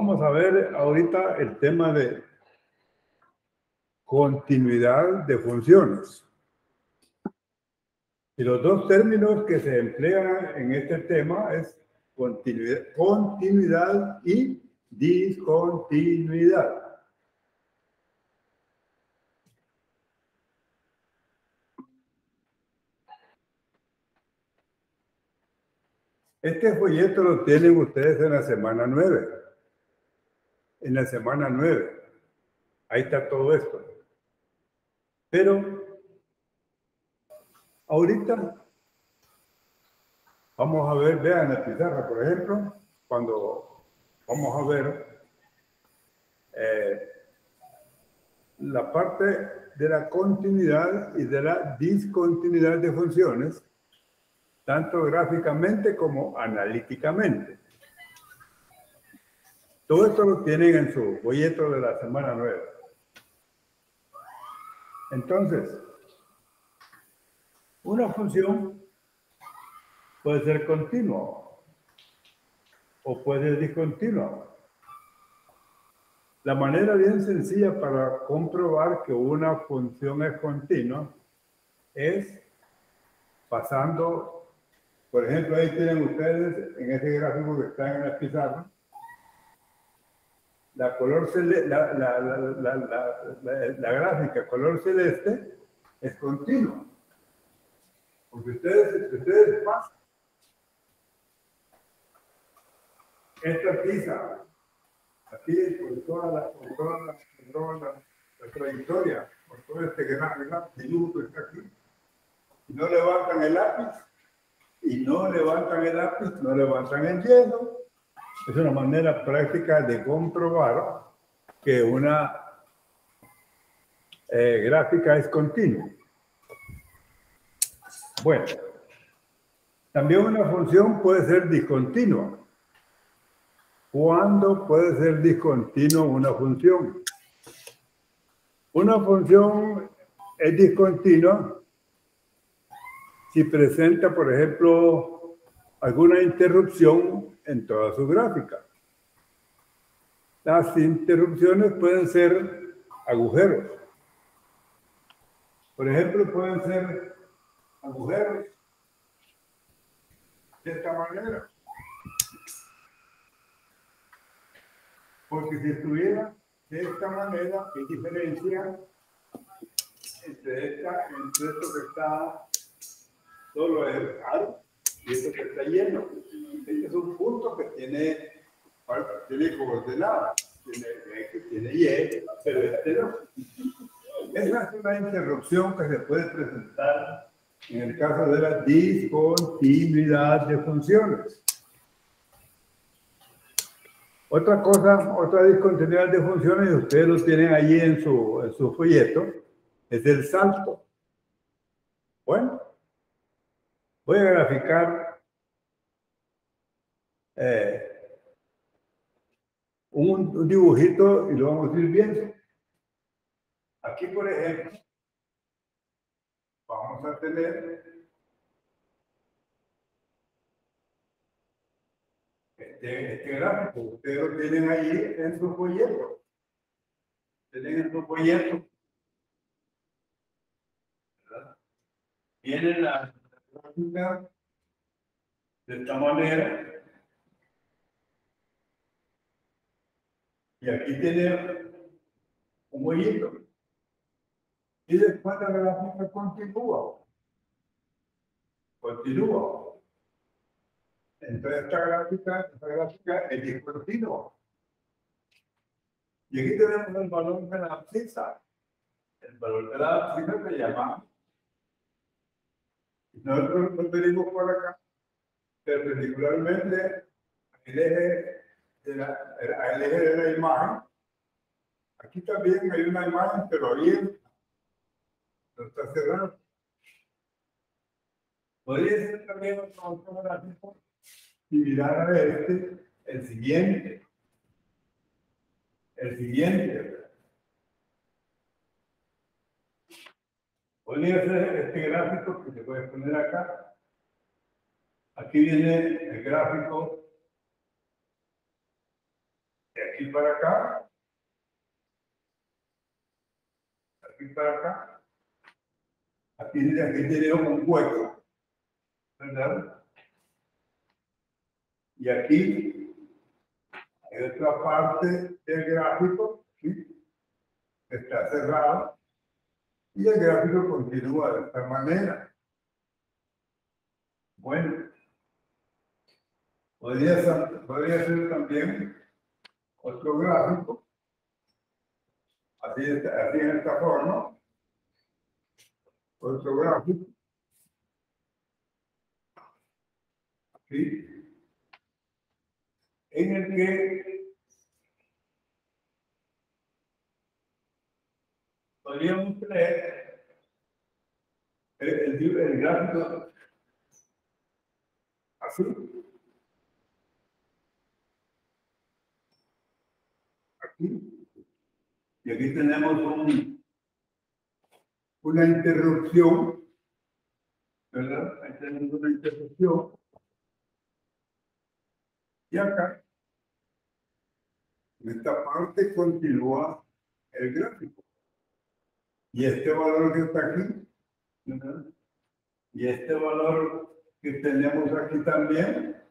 Vamos a ver ahorita el tema de continuidad de funciones. Y los dos términos que se emplean en este tema es continuidad y discontinuidad. Este folleto lo tienen ustedes en la semana 9. En la semana 9. Ahí está todo esto. Pero ahorita vamos a ver, vean la pizarra, por ejemplo, cuando vamos a ver la parte de la continuidad y de la discontinuidad de funciones, tanto gráficamente como analíticamente. Todo esto lo tienen en su folleto de la semana 9. Entonces, una función puede ser continua o puede ser discontinua. La manera bien sencilla para comprobar que una función es continua es pasando, por ejemplo, ahí tienen ustedes en ese gráfico que está en la pizarra, la gráfica color celeste es continua. Porque ustedes pasan esta tiza aquí por toda la trayectoria, por todo este gran dibujo que está aquí, y no levantan el lápiz, no levantan el dedo. Es una manera práctica de comprobar que una gráfica es continua. Bueno, también una función puede ser discontinua. ¿Cuándo puede ser discontinua una función? Una función es discontinua si presenta, por ejemplo, alguna interrupción en toda su gráfica. Las interrupciones pueden ser agujeros. Por ejemplo, pueden ser agujeros de esta manera. Porque si estuviera de esta manera, ¿qué diferencia entre esto que está solo el aro y esto que está lleno? Este es un punto que tiene coordenadas, tiene X, tiene Y, pero este no. Esa es una interrupción que se puede presentar en el caso de la discontinuidad de funciones. Otra cosa, otra discontinuidad de funciones, ustedes lo tienen allí en su folleto, es el salto. Bueno, voy a graficar un dibujito y lo vamos a ir viendo. Aquí, por ejemplo, vamos a tener este gráfico. Ustedes lo tienen allí en su folleto. Tienen en su folleto. ¿Verdad? Viene la gráfica de esta manera. Y aquí tiene un hoyito. Y después la gráfica continúa. Entonces esta gráfica es discontinua. Y aquí tenemos el valor de la abscisa. El valor de la abscisa se llama. Nosotros lo venimos por acá, perpendicularmente al eje de la imagen. Aquí también hay una imagen, pero abierta. No está cerrada. Podría ser también otro gráfico similar a este, el siguiente. Podría ser este gráfico que se puede poner acá. Aquí viene el gráfico de aquí para acá, aquí para acá, aquí tiene un hueco, ¿verdad? Y aquí hay otra parte del gráfico, ¿sí? Está cerrado, y el gráfico continúa de esta manera. Bueno, podría ser también otro gráfico, así en esta forma, otro gráfico, ¿sí? En el que podríamos leer el gráfico así, aquí, y aquí tenemos una interrupción, ¿verdad? Ahí tenemos una interrupción, y acá, en esta parte continúa el gráfico. Y este valor que está aquí, ¿verdad? Y este valor que tenemos aquí también,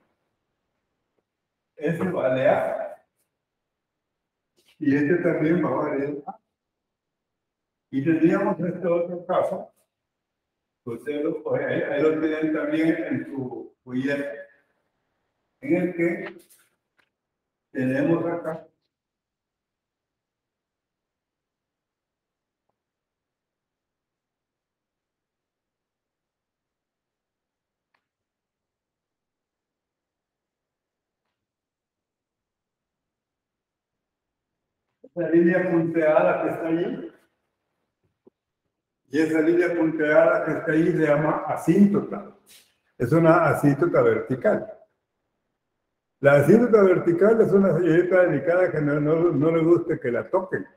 ese vale A. Y este también va a valer A. Y tendríamos este otro caso, ustedes ahí lo tienen también en su folleto, en el que tenemos acá esa línea punteada que está ahí. Y esa línea punteada que está ahí se llama asíntota. Es una asíntota vertical. La asíntota vertical es una señorita delicada que no le gusta que la toquen.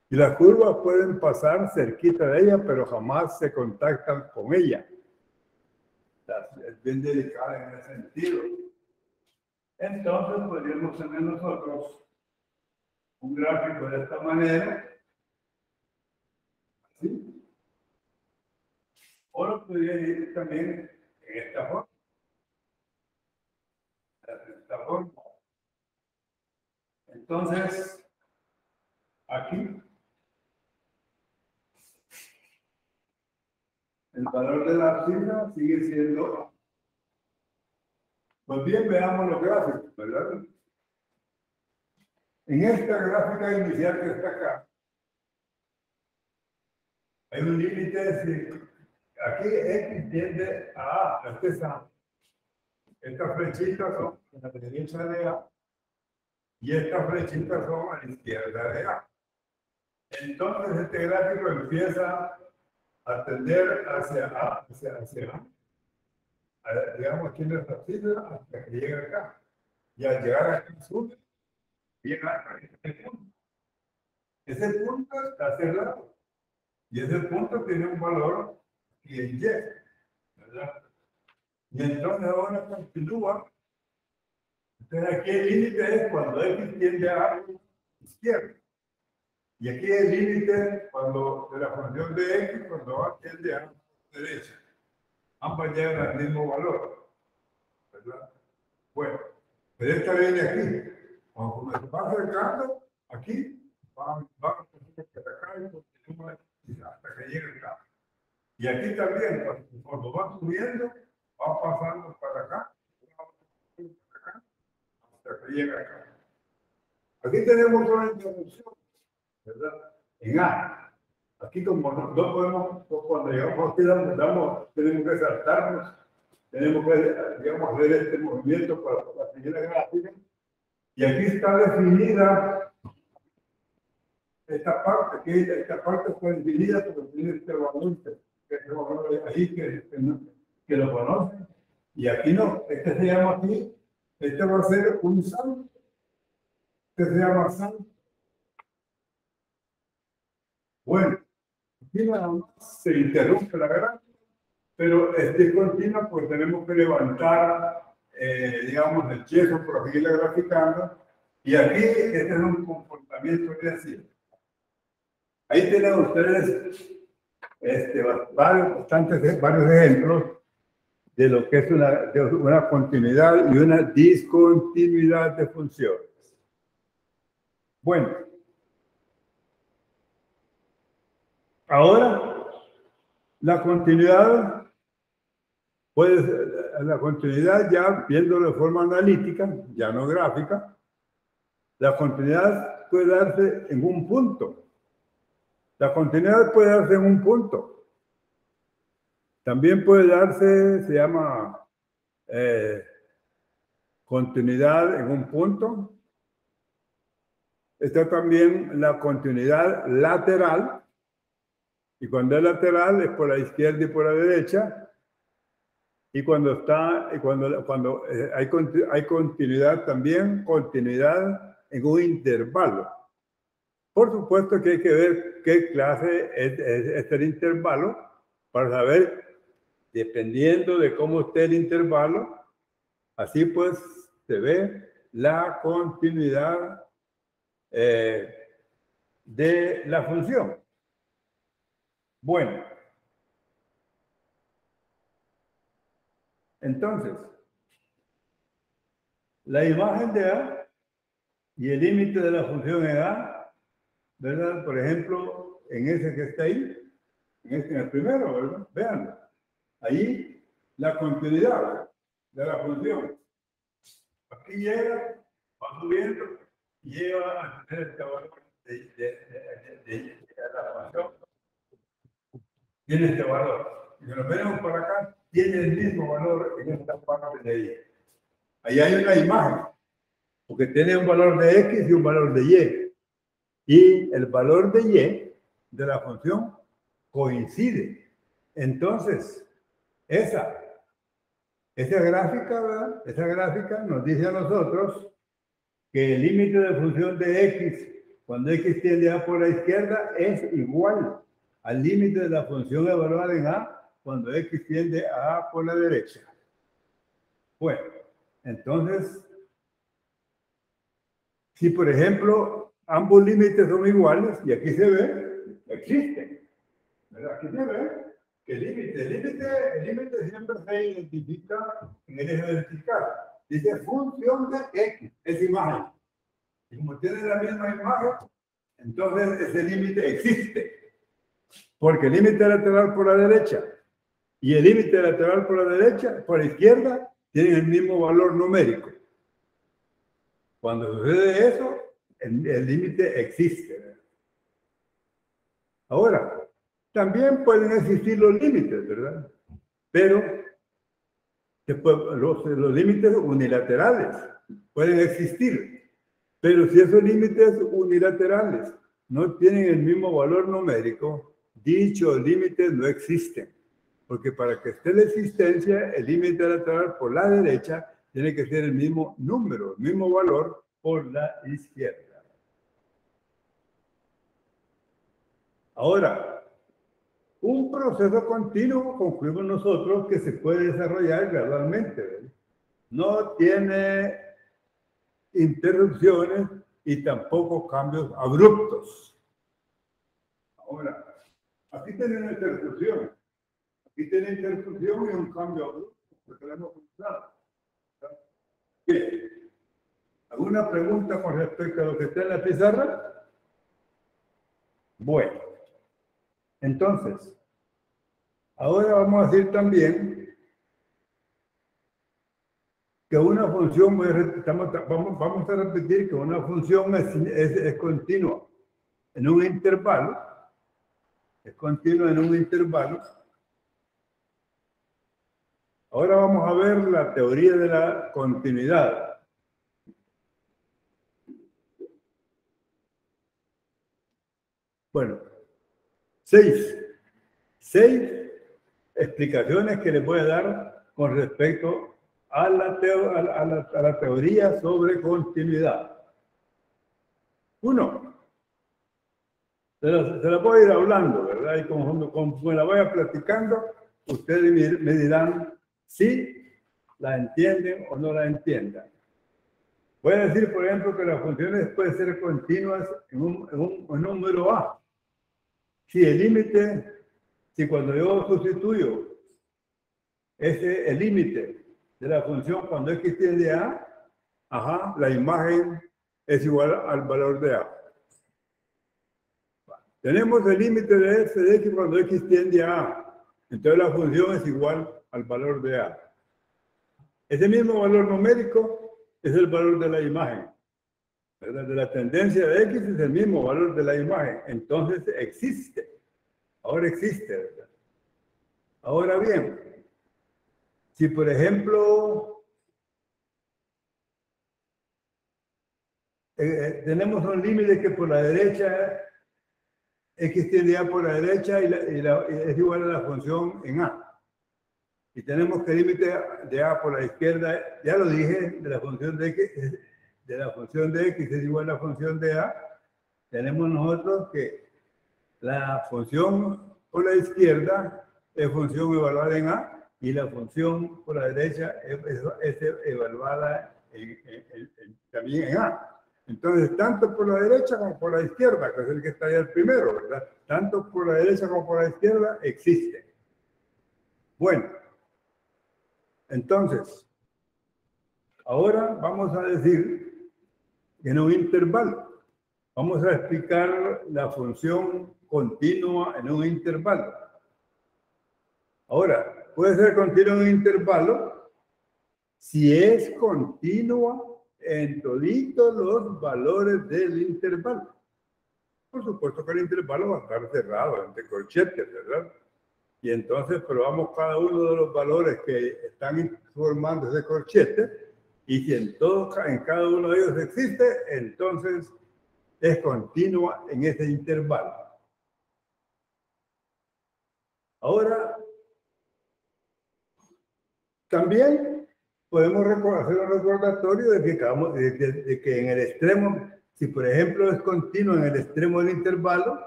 Y las curvas pueden pasar cerquita de ella, pero jamás se contactan con ella. Es bien delicada en ese sentido. Entonces podríamos tener nosotros un gráfico de esta manera, así. O lo podría ir también en esta forma. De esta forma. Entonces, aquí, el valor de la abscisa sigue siendo. Pues bien, veamos los gráficos, ¿verdad? En esta gráfica inicial que está acá, hay un límite de aquí X tiende a A, este es A. Estas flechitas son a la derecha de A y estas flechitas son a la izquierda de A. Entonces este gráfico empieza a tender hacia A, hacia A. Digamos aquí en esta fila hasta que llega acá. Y al llegar acá sube, llega a este punto. Ese punto está cerrado. Y ese punto tiene un valor y en Y, ¿verdad? Y entonces ahora continúa. Entonces aquí el límite es cuando X tiende a A izquierda. Y aquí el límite cuando de la función de X cuando A tiende a derecha. Ambas llegan al mismo valor, ¿verdad? Bueno, pero esta viene aquí. Cuando se va acercando, aquí va a acá y continúa hasta que llegue acá. Y aquí también, cuando va subiendo, va pasando para acá, hasta que llega acá. Aquí tenemos una interrupción, ¿verdad? En A. Aquí como no podemos, cuando llegamos aquí tenemos que saltarnos, tenemos que, digamos, hacer este movimiento para seguir la gráfica. Y aquí está definida esta parte, que esta parte fue definida porque tiene este valor, ahí que lo conocen. Y aquí no, este se llama aquí, este va a ser un salto, este se llama salto. Bueno, aquí nada más se interrumpe la gráfica, pero este continua, pues tenemos que levantar, digamos, el yeso por seguir la graficando, Y aquí, este es un comportamiento reactivo. Ahí tienen ustedes varios ejemplos de lo que es una continuidad y una discontinuidad de funciones. Bueno, ahora la continuidad ya viéndolo de forma analítica, ya no gráfica, la continuidad puede darse en un punto. La continuidad puede darse en un punto. También puede darse, se llama continuidad en un punto. Está también la continuidad lateral. Y cuando es lateral es por la izquierda y por la derecha. Y cuando hay continuidad también, continuidad en un intervalo. Por supuesto que hay que ver qué clase es el intervalo para saber, dependiendo de cómo esté el intervalo, así pues se ve la continuidad de la función. Bueno, entonces, la imagen de A y el límite de la función en A, ¿verdad? Por ejemplo, en ese que está ahí, en el primero, ¿verdad? Vean, ahí la continuidad de la función. Aquí llega, va subiendo, y llega a tener este valor de la función. Tiene este valor. Y si nos venimos por acá, tiene el mismo valor en esta parte de ahí. Ahí hay una imagen, porque tiene un valor de X y un valor de Y. Y el valor de Y de la función coincide. Entonces, esa gráfica, ¿verdad? Esa gráfica nos dice a nosotros que el límite de función de X, cuando X tiende a por la izquierda, es igual al límite de la función evaluada en A, cuando X tiende a A por la derecha. Bueno, entonces, si por ejemplo ambos límites son iguales, y aquí se ve, existen, ¿verdad? Aquí se ve que el límite siempre se identifica en el eje vertical. Dice función de X, es imagen. Y como tiene la misma imagen, entonces ese límite existe. Porque el límite lateral por la derecha y el límite lateral por la derecha, por la izquierda, tienen el mismo valor numérico. Cuando sucede eso, el límite existe. Ahora, también pueden existir los límites, ¿verdad? Pero los límites unilaterales pueden existir. Pero si esos límites unilaterales no tienen el mismo valor numérico, dichos límites no existen. Porque para que esté la existencia, el límite lateral por la derecha tiene que ser el mismo número, el mismo valor por la izquierda. Ahora, un proceso continuo, concluimos nosotros, que se puede desarrollar gradualmente, ¿verdad? No tiene interrupciones y tampoco cambios abruptos. Ahora, aquí tiene una interrupción. Aquí tiene interrupción y un cambio abrupto, porque lo hemos usado. Bien. ¿Alguna pregunta con respecto a lo que está en la pizarra? Bueno, entonces, ahora vamos a decir también que una función, vamos a repetir que una función es continua en un intervalo, es continua en un intervalo. Ahora vamos a ver la teoría de la continuidad. Bueno, seis explicaciones que les voy a dar con respecto a la teoría sobre continuidad. Uno, se la voy a ir hablando, ¿verdad? Y como la vaya platicando, ustedes me dirán si la entienden o no la entiendan. Voy a decir, por ejemplo, que las funciones pueden ser continuas en un número A. Si el límite, si cuando yo sustituyo el límite de la función cuando x tiende a A, la imagen es igual al valor de A. Tenemos el límite de f de x cuando x tiende a A. Entonces la función es igual al valor de A. Ese mismo valor numérico es el valor de la imagen. ¿Verdad? De la tendencia de x es el mismo valor de la imagen. Entonces existe. Ahora existe, ¿verdad? Ahora bien, si por ejemplo tenemos un límite que por la derecha x tiende a por la derecha y es igual a la función en a. Y tenemos que el límite de a por la izquierda, ya lo dije, de la función de x es igual a la función de a. Tenemos nosotros que la función por la izquierda es función evaluada en a y la función por la derecha es evaluada también en a. Entonces, tanto por la derecha como por la izquierda, que es el que está ahí el primero, ¿verdad? Tanto por la derecha como por la izquierda existe. Bueno, entonces, ahora vamos a decir en un intervalo. Vamos a explicar la función continua en un intervalo. Ahora, puede ser continua en un intervalo si es continua en toditos los valores del intervalo. Por supuesto que el intervalo va a estar cerrado entre corchetes, ¿verdad? Y entonces probamos cada uno de los valores que están formando ese corchete y si en cada uno de ellos existe, entonces es continua en ese intervalo. Ahora, también podemos hacer un recordatorio de que en el extremo, si por ejemplo es continuo en el extremo del intervalo,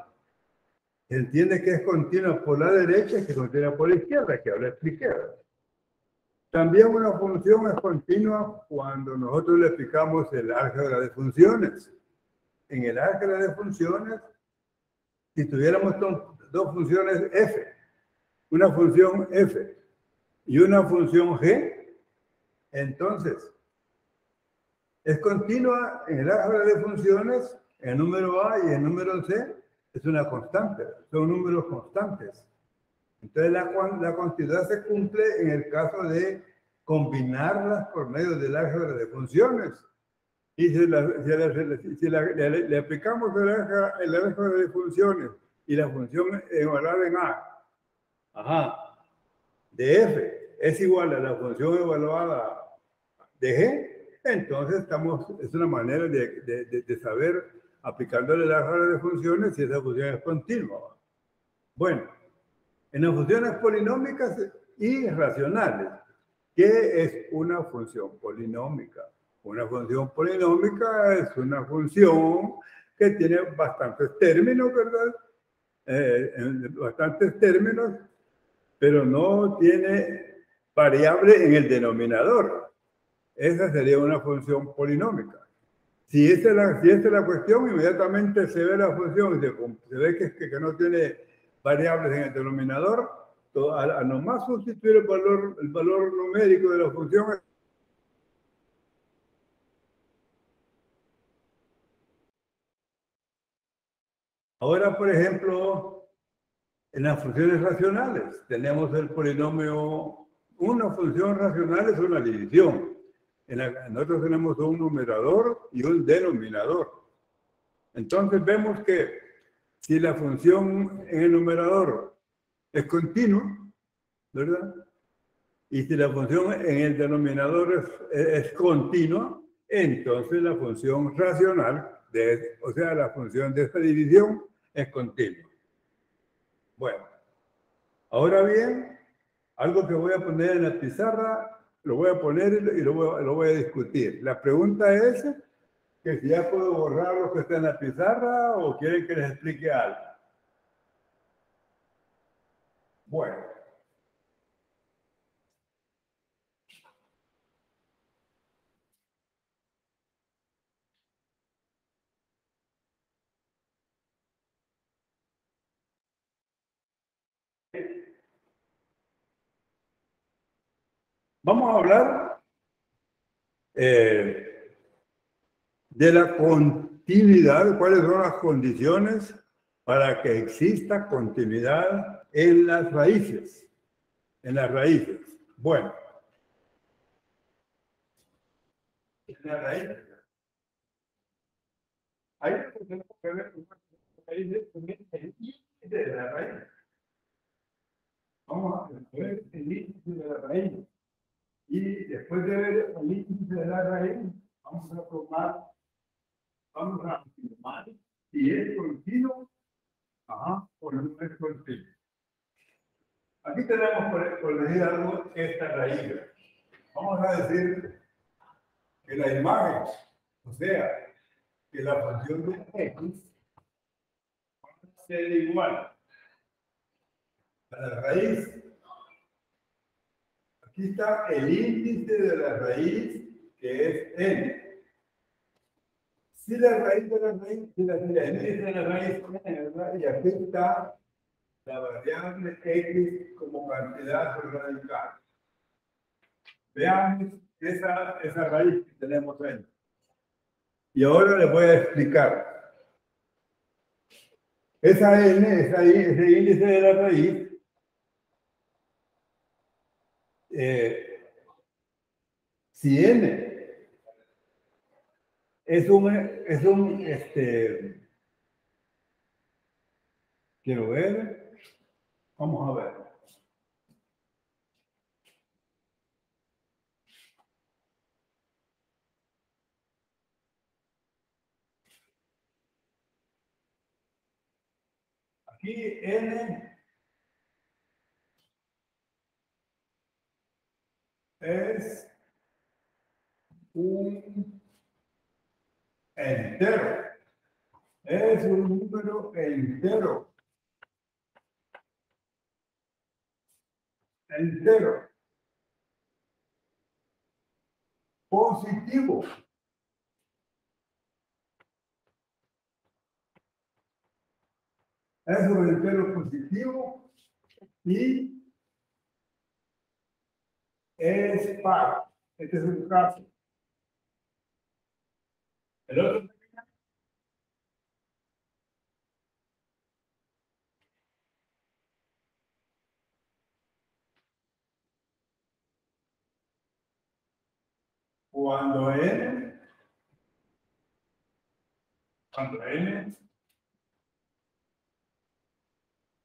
se entiende que es continua por la derecha y que es continua por la izquierda, que ahora expliqué. También una función es continua cuando nosotros le aplicamos el álgebra de funciones. En el álgebra de funciones, si tuviéramos dos funciones f, una función f y una función g, entonces es continua en el álgebra de funciones, el número a y el número c es una constante, son números constantes. Entonces la continuidad se cumple en el caso de combinarlas por medio del álgebra de funciones. Y si le aplicamos el álgebra de funciones y la función evaluada en A, de f es igual a la función evaluada de g, entonces es una manera de saber, aplicándole el álgebra de funciones, si esa función es continua. Bueno, en las funciones polinómicas y racionales, ¿qué es una función polinómica? Una función polinómica es una función que tiene bastantes términos, ¿verdad? Bastantes términos, pero no tiene variable en el denominador. Esa sería una función polinómica. Si esta es la cuestión, inmediatamente se ve la función y se ve que no tiene variables en el denominador, a nomás sustituir el valor numérico de la función. Ahora, por ejemplo, en las funciones racionales, tenemos el polinomio, una función racional es una división. Nosotros tenemos un numerador y un denominador. Entonces vemos que si la función en el numerador es continua, ¿verdad? Y si la función en el denominador es continua, entonces la función racional, o sea, la función de esta división, es continua. Bueno, ahora bien, algo que voy a poner en la pizarra, lo voy a poner y lo voy a discutir. La pregunta es que si ya puedo borrar lo que está en la pizarra o quieren que les explique algo. Bueno. Vamos a hablar de la continuidad, cuáles son las condiciones para que exista continuidad en las raíces. En las raíces. Bueno, en las raíces. Ahí tenemos que ver con las raíces, también el índice de la raíz. Vamos a ver el índice de la raíz. Y después de ver el índice de la raíz, vamos a afirmar si es continuo o no es continuo. Aquí tenemos, por decir algo, esta raíz. Vamos a decir que la imagen, o sea, que la función de x va a ser igual a la raíz. Aquí está el índice de la raíz, que es n. Si la raíz de la raíz, si el índice de la raíz es n, ¿verdad? Y aquí está la variable x como cantidad radical. Veamos esa raíz que tenemos ahí. Y ahora les voy a explicar. Esa n, ese índice de la raíz, si n quiero ver, vamos a ver. Aquí n es un entero. Es un número entero. Entero. Positivo. Es un entero positivo y es par. Este es un caso. El otro. Cuando n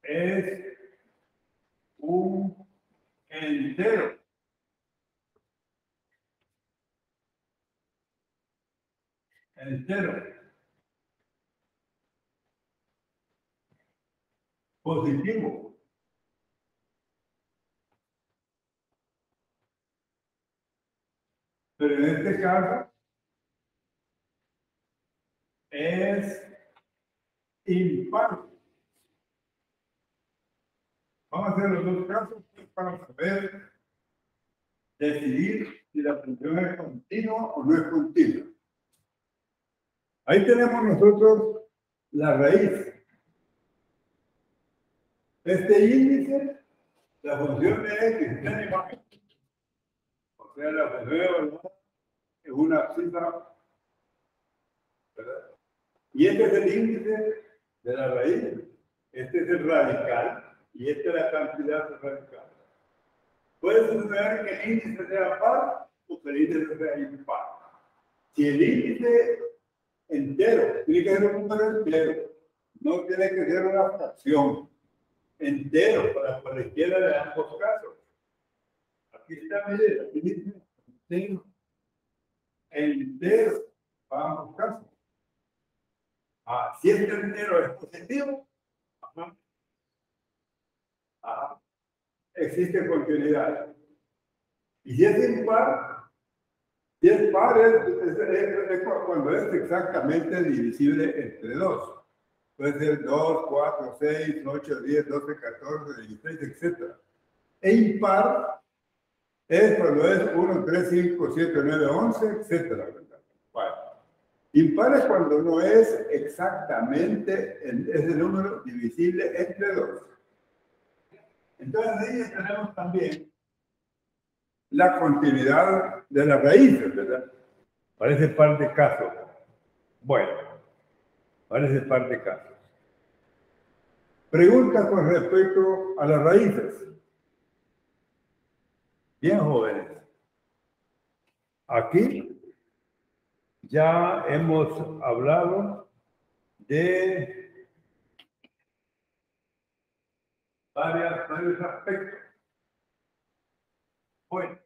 es un entero. Entero. Positivo. Pero en este caso es impar. Vamos a hacer los dos casos para saber decidir si la función es continua o no es continua. Ahí tenemos nosotros la raíz. Este índice, la función de x está en imagen. O sea, la función de evaluada es una cifra, ¿verdad? Y este es el índice de la raíz. Este es el radical y esta es la cantidad radical. Puede suceder que el índice sea par o que el índice sea impar. Si el índice entero tiene que ser un número entero, no tiene que ser una fracción. Entero para cualquiera de ambos casos. Aquí está, mire, aquí dice entero para ambos casos. Si este entero es positivo, existe continuidad. Y si es impar, si es par, es cuando es exactamente divisible entre 2. Puede ser 2, 4, 6, 8, 10, 12, 14, 16, etc. E impar es cuando es 1, 3, 5, 7, 9, 11, etc. Bueno, impar es cuando no es exactamente ese número divisible entre 2. Entonces ahí tenemos también la continuidad de las raíces, ¿verdad? Parece par de casos. Bueno, parece par de casos. Pregunta con respecto a las raíces. Bien, jóvenes. Aquí ya hemos hablado de varios aspectos. Bueno.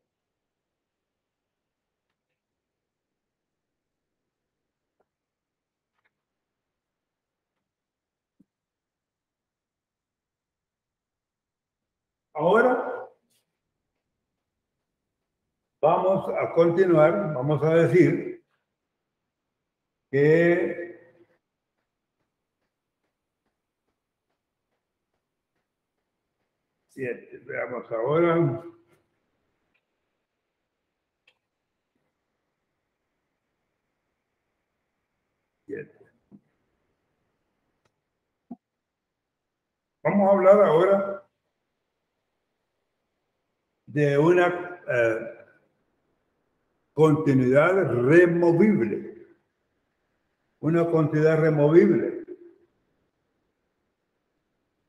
Ahora vamos a continuar, vamos a decir que veamos ahora. Vamos a hablar ahora de una continuidad removible. Una continuidad removible.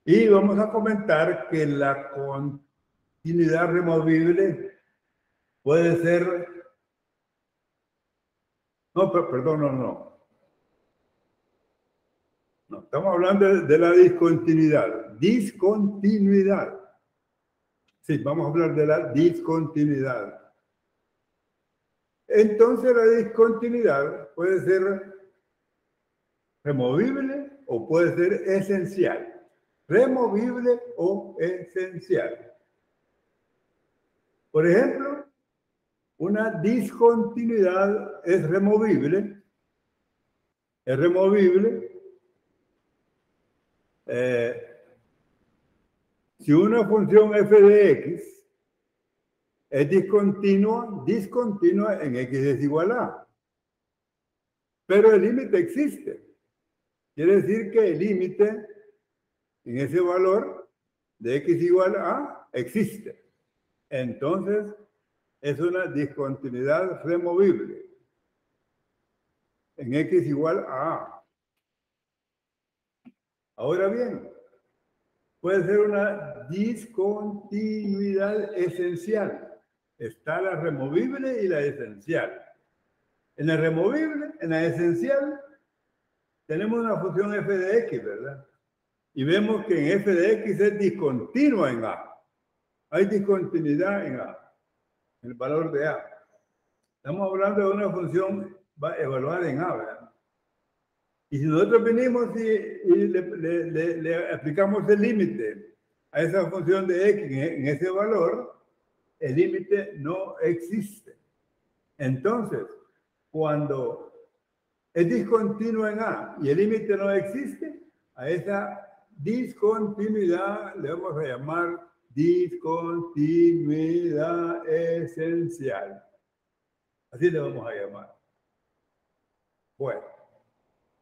Y vamos a comentar que la continuidad removible puede ser... No, perdón, no. No, estamos hablando de la discontinuidad. Discontinuidad. Sí, vamos a hablar de la discontinuidad. Entonces la discontinuidad puede ser removible o puede ser esencial. Removible o esencial. Por ejemplo, una discontinuidad es removible. Es removible si una función f de x es discontinua en x es igual a. Pero el límite existe. Quiere decir que el límite en ese valor de x igual a existe. Entonces, es una discontinuidad removible en x igual a. Ahora bien, puede ser una discontinuidad esencial. Está la removible y la esencial. En la removible, en la esencial, tenemos una función f de x, ¿verdad? Y vemos que en f de x es discontinua en a. Hay discontinuidad en a, en el valor de a. Estamos hablando de una función evaluada en a, ¿verdad? Y si nosotros venimos y le aplicamos el límite a esa función de x en ese valor, el límite no existe. Entonces, cuando es discontinua en a y el límite no existe, a esa discontinuidad le vamos a llamar discontinuidad esencial. Así le vamos a llamar. Bueno,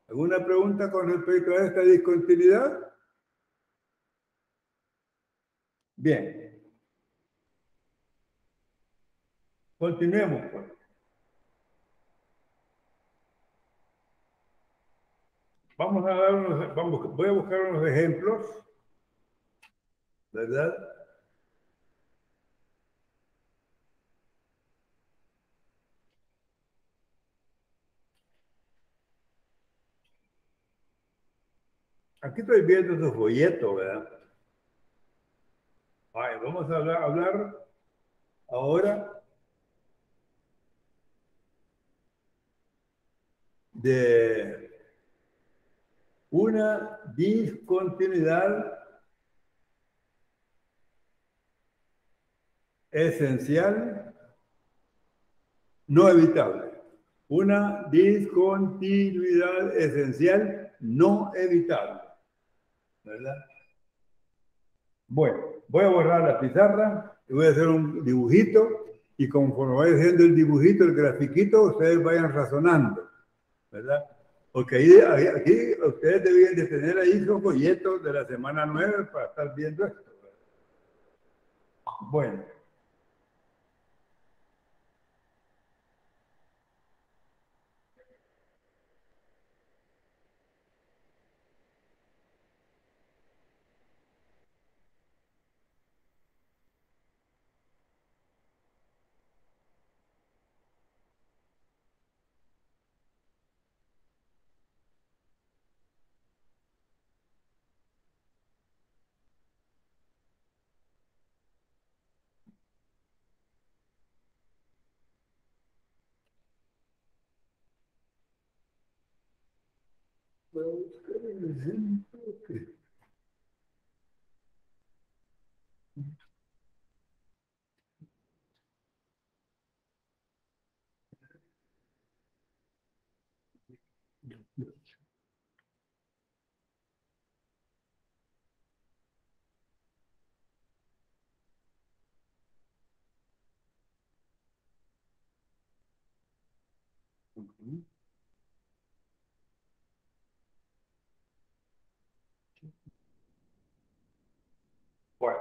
¿alguna pregunta con respecto a esta discontinuidad? Bien. Continuemos, pues. Vamos a dar voy a buscar unos ejemplos, ¿verdad? Aquí estoy viendo su folleto, ¿verdad? Ay, vamos a hablar ahora de una discontinuidad esencial no evitable. Una discontinuidad esencial no evitable, ¿verdad? Bueno, voy a borrar la pizarra y voy a hacer un dibujito y conforme vaya haciendo el dibujito, el grafiquito, ustedes vayan razonando, ¿verdad? Porque aquí ustedes debían de tener ahí sus folletos de la semana 9 para estar viendo esto. Bueno, voy a buscar el ejemplo que... Ujú. Bueno,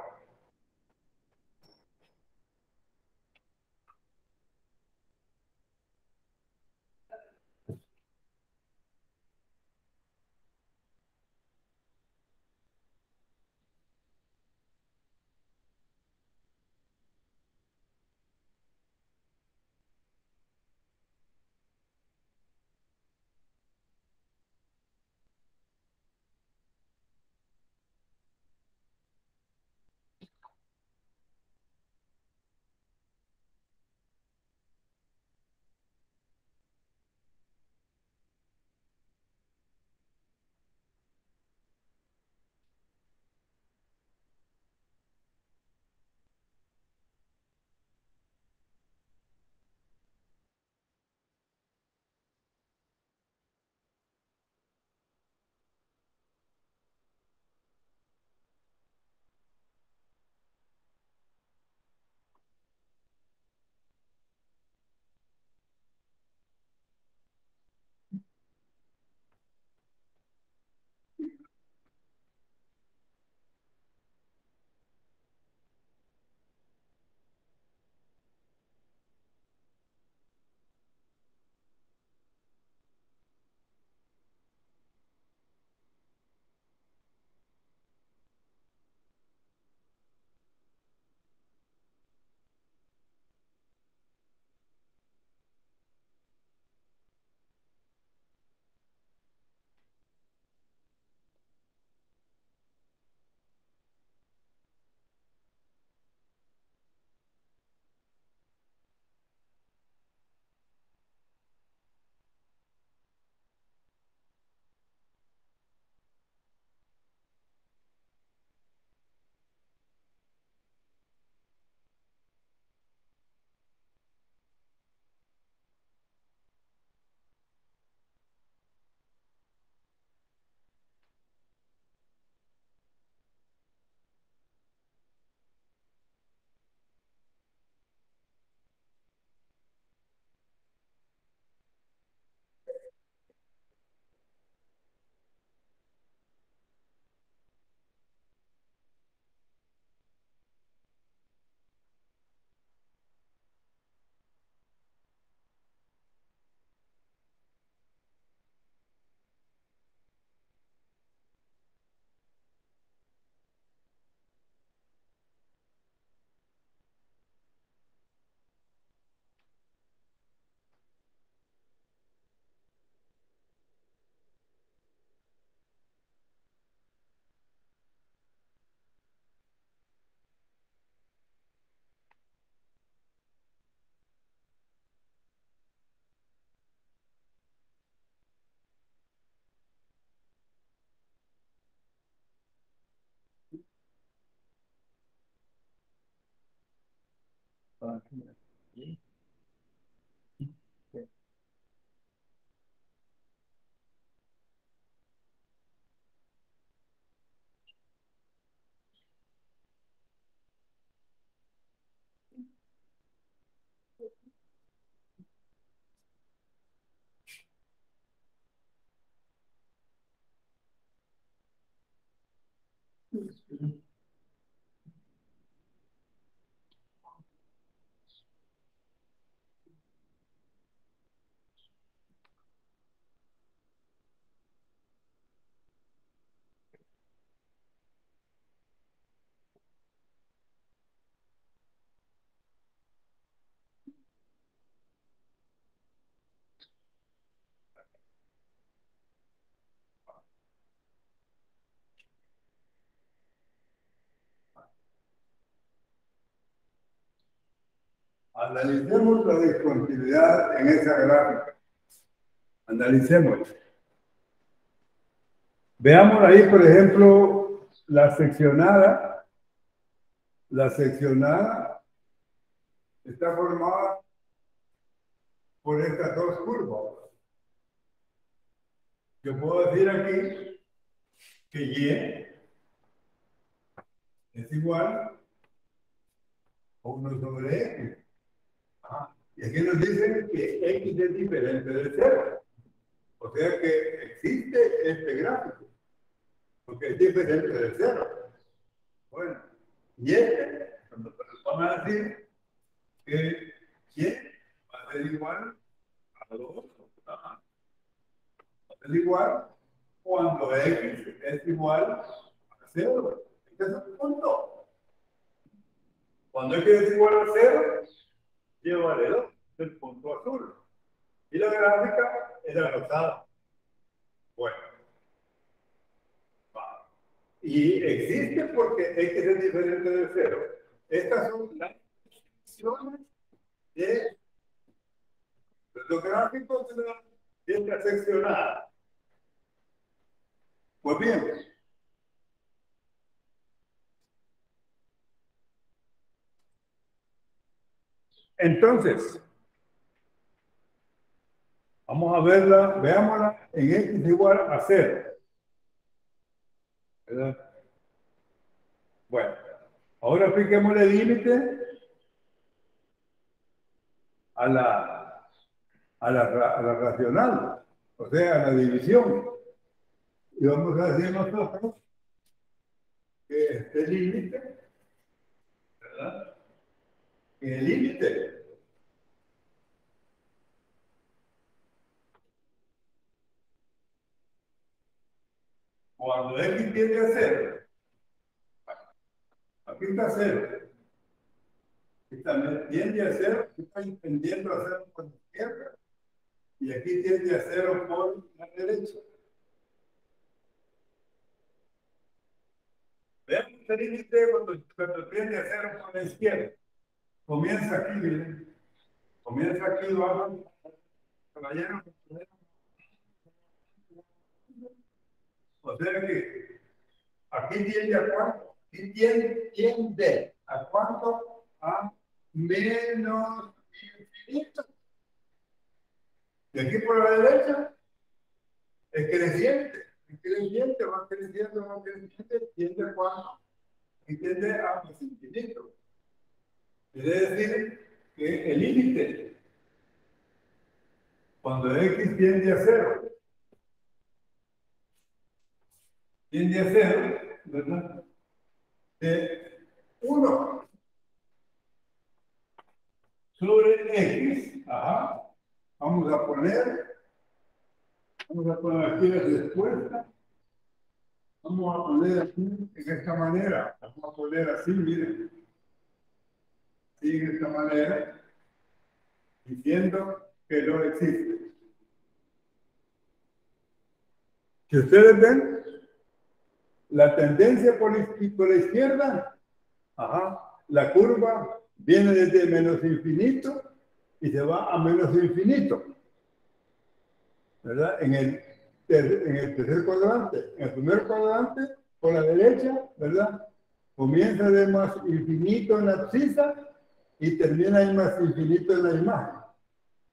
página aquí. Analicemos la discontinuidad en esa gráfica. Analicemos. Veamos ahí, por ejemplo, la seccionada. La seccionada está formada por estas dos curvas. Yo puedo decir aquí que Y es igual a 1 sobre X. Y aquí nos dicen que X es diferente de 0. O sea que existe este gráfico, porque es diferente de 0. Bueno, y cuando vamos a decir que Y va a ser igual a 2. Va a ser igual cuando X es igual a 0. Este es el punto. Cuando X es igual a 0, llevaré el punto azul. Y la gráfica es la rosada. Bueno. Y existe porque X es diferente de 0. Estas son las funciones de los gráficos de esta seccionada. Pues bien, entonces, vamos a verla, veámosla en X igual a 0. ¿Verdad? Bueno, ahora apliquemos el límite a la racional, o sea, a la división. Y vamos a decir nosotros que este límite, ¿verdad? Que el límite cuando X tiende a 0, aquí está 0, y también tiende a 0, aquí está tendiendo a 0 por la izquierda, y aquí tiende a 0 por la derecha. Veamos este límite cuando tiende a 0 por la izquierda. Comienza aquí, miren. Comienza aquí, vamos, caballero. O sea que aquí tiende a cuánto, aquí tiende a cuánto, a menos infinito. Y aquí por la derecha es creciente, va creciente, tiende a cuánto, y tiende a más infinito. Quiere decir que el límite, cuando X tiende a 0, ¿verdad? De 1 sobre X, vamos a poner aquí la respuesta, vamos a poner aquí en esta manera, vamos a poner así, miren, así en esta manera, diciendo que no existe. Si ustedes ven, la tendencia por la izquierda, la curva viene desde menos infinito y se va a menos infinito, ¿verdad? En el tercer cuadrante. En el primer cuadrante, por la derecha, ¿verdad? Comienza de más infinito en la abscisa y termina en más infinito en la imagen.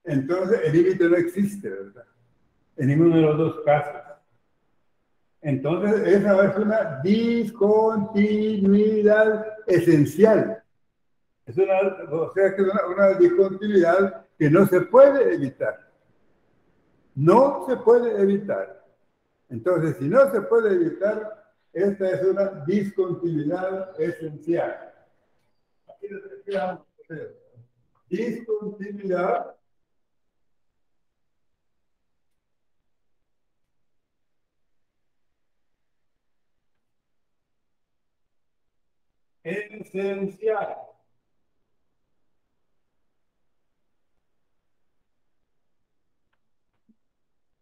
Entonces, el límite no existe, ¿verdad? En ninguno de los dos casos. Entonces, esa es una discontinuidad esencial. Es o sea, que es una discontinuidad que no se puede evitar. No se puede evitar. Entonces, si no se puede evitar, esta es una discontinuidad esencial. Aquí lo quedamos. Discontinuidad esencial.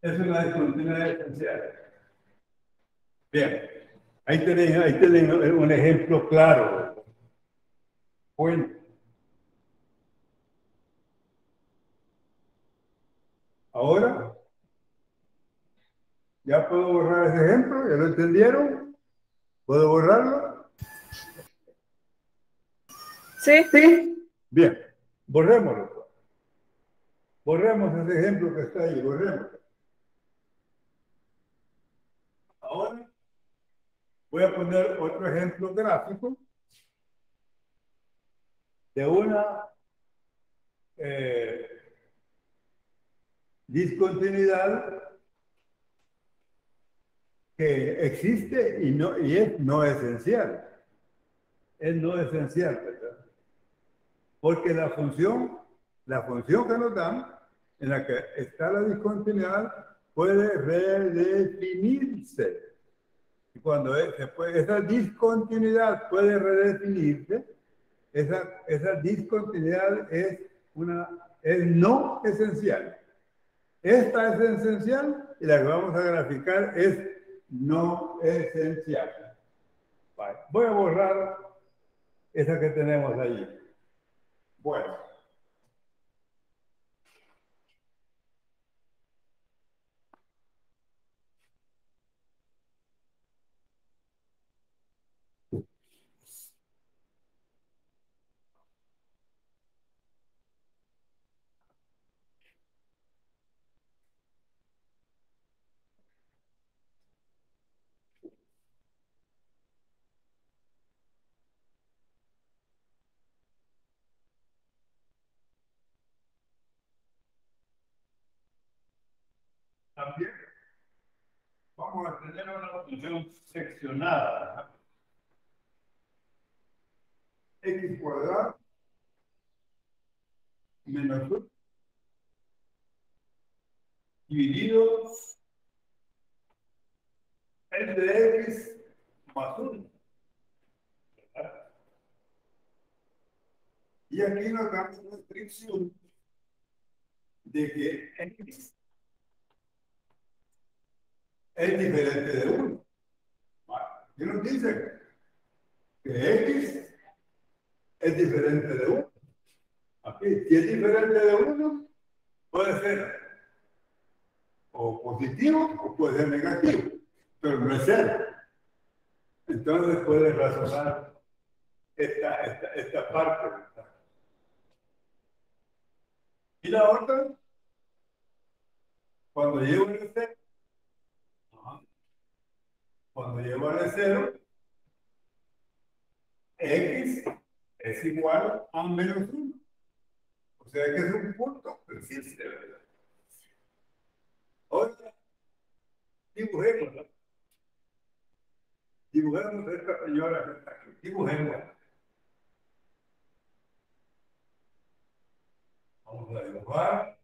Es una discontinuidad esencial. Bien, ahí tienen un ejemplo claro. Bueno, Ahora, ya puedo borrar ese ejemplo, ¿ya lo entendieron? ¿Puedo borrarlo? Sí. Sí. Bien, borrémoslo. Borremos ese ejemplo que está ahí, borremos. Ahora voy a poner otro ejemplo gráfico de una eh, discontinuidad que existe y es no esencial. Es no esencial, ¿verdad? Porque la función que nos dan, en la que está la discontinuidad, puede redefinirse. Y cuando esa discontinuidad puede redefinirse, esa discontinuidad es no esencial. Esta es esencial y la que vamos a graficar es no esencial. Vale. Voy a borrar esa que tenemos allí. Bueno, también vamos a tener una función seccionada. X cuadrado menos 1 dividido entre X más 1. Y aquí nos damos una restricción de que X es diferente de 1. ¿Qué nos dice? Que X es diferente de 1. Aquí, si es diferente de 1, puede ser o positivo o puede ser negativo, pero no es cero. Entonces puede razonar esta parte. Y la otra, cuando llego al cero, cuando llego al cero, X es igual a menos 1. O sea que es un punto que existe, ¿verdad? Ahora, dibujémosla. Dibujemos esta señora que está aquí. Dibujémosla. Vamos a dibujar.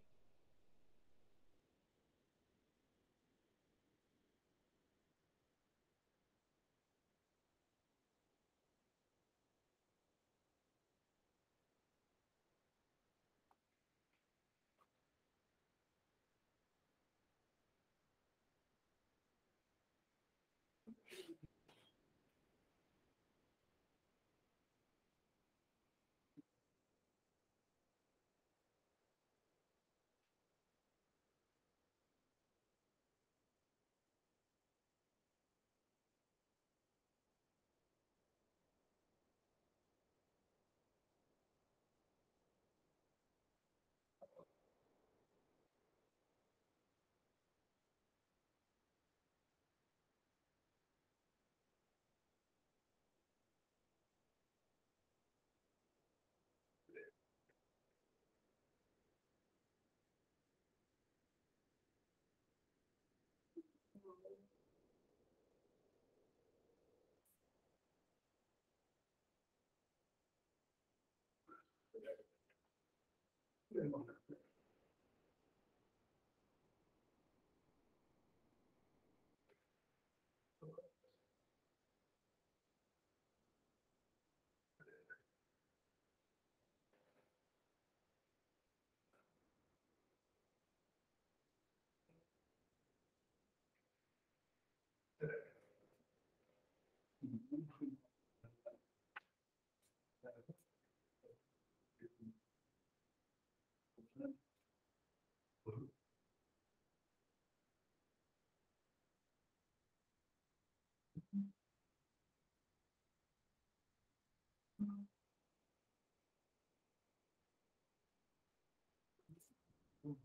No.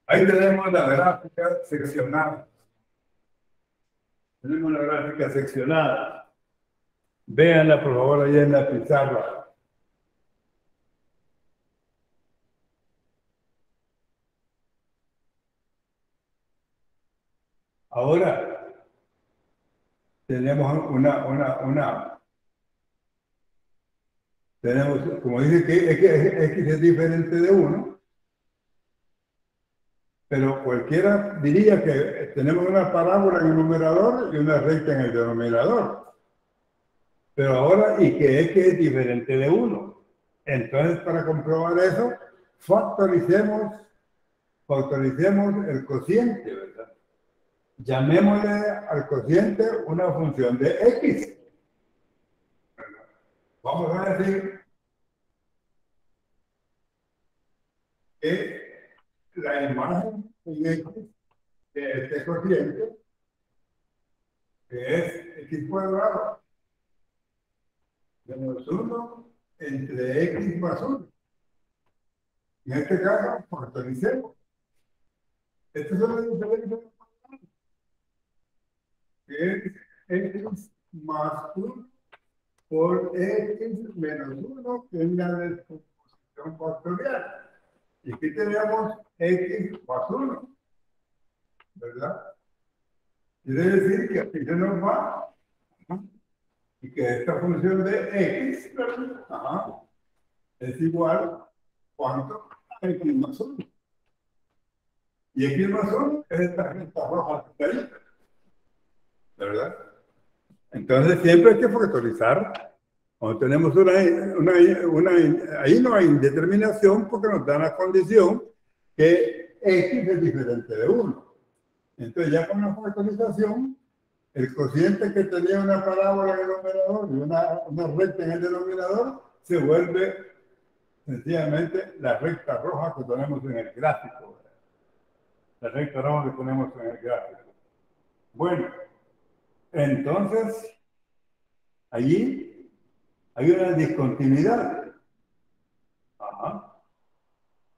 Ahí tenemos la gráfica seccionada. Tenemos la gráfica seccionada. Véanla, por favor, ahí en la pizarra. Ahora tenemos tenemos, como dice que X es diferente de 1, pero cualquiera diría que tenemos una parábola en el numerador y una recta en el denominador. Pero ahora, y que X es diferente de 1. Entonces, para comprobar eso, factoricemos el cociente, ¿verdad? Llamémosle al cociente una función de X. Vamos a decir que la imagen en X de este cociente, que es X cuadrado, menos 1 entre X más 1. En este caso, factoricemos. Esta es una diferencia que es X más 1 por X menos 1, que es la descomposición factorial. Y aquí tenemos X más 1, ¿verdad? Quiere decir que aquí se nos va, y que esta función de X, es igual, ¿cuánto? A X más 1. Y X más 1 es esta recta roja que está ahí, ¿verdad? Entonces siempre hay que factorizar. Cuando tenemos ahí no hay indeterminación porque nos da la condición que X es diferente de 1. Entonces ya con la factorización, el cociente que tenía una parábola en el numerador y una recta en el denominador se vuelve sencillamente la recta roja que tenemos en el gráfico. La recta roja que tenemos en el gráfico. Bueno, entonces allí hay una discontinuidad. Ajá.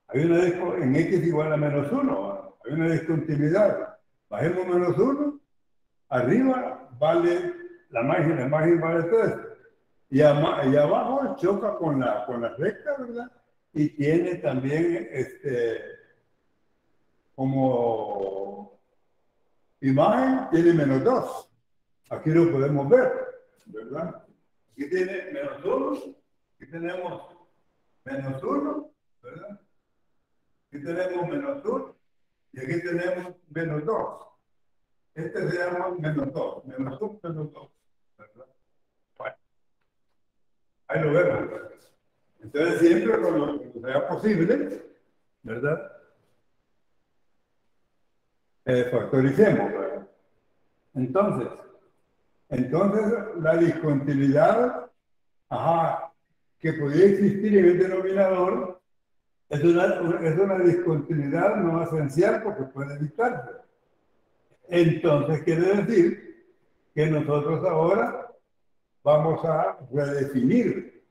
Hay una en X igual a menos 1, hay una discontinuidad. Bajemos menos 1, arriba vale la margen vale 3. Y abajo choca con la recta, ¿verdad? Y tiene también como imagen, tiene menos 2. Aquí lo podemos ver, ¿verdad? Aquí tiene menos 1, aquí tenemos menos 1, ¿verdad? Aquí tenemos menos 1 y aquí tenemos menos 2. Este se llama menos 2, menos 1, menos 2, ¿verdad? Bueno, ahí lo vemos, ¿verdad? Entonces siempre cuando sea posible, ¿verdad? Factoricemos, ¿verdad? Entonces la discontinuidad, ajá, que podría existir en el denominador es una discontinuidad no esencial porque puede evitarse. Entonces quiere decir que nosotros ahora vamos a redefinir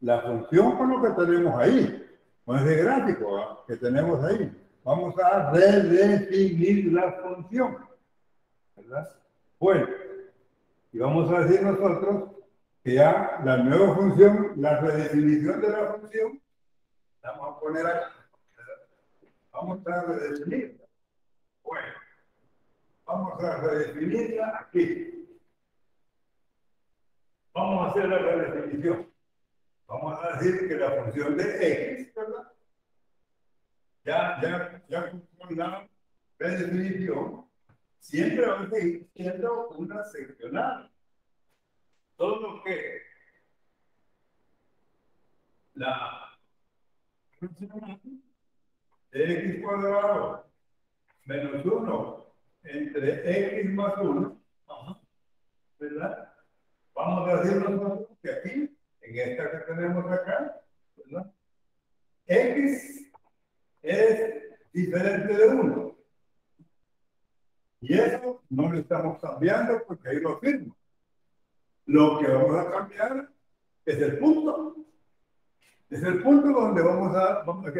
la función con lo que tenemos ahí, con ese gráfico, ¿ah?, que tenemos ahí. Vamos a redefinir la función, ¿verdad? Bueno, y vamos a decir nosotros que ya la nueva función, la redefinición de la función, la vamos a poner aquí. Vamos a redefinirla. Bueno, vamos a redefinirla aquí. Vamos a hacer la redefinición. Vamos a decir que la función de x, ¿verdad? Ya con la redefinición, siempre va a seguir siendo una seccional. Todo lo que la función de x cuadrado menos 1 entre x más 1, ¿verdad? Vamos a decir nosotros que aquí, en esta que tenemos acá, ¿verdad? X es diferente de 1. Y eso no lo estamos cambiando porque ahí lo firmo. Lo que vamos a cambiar es el punto. Es el punto donde vamos a cambiar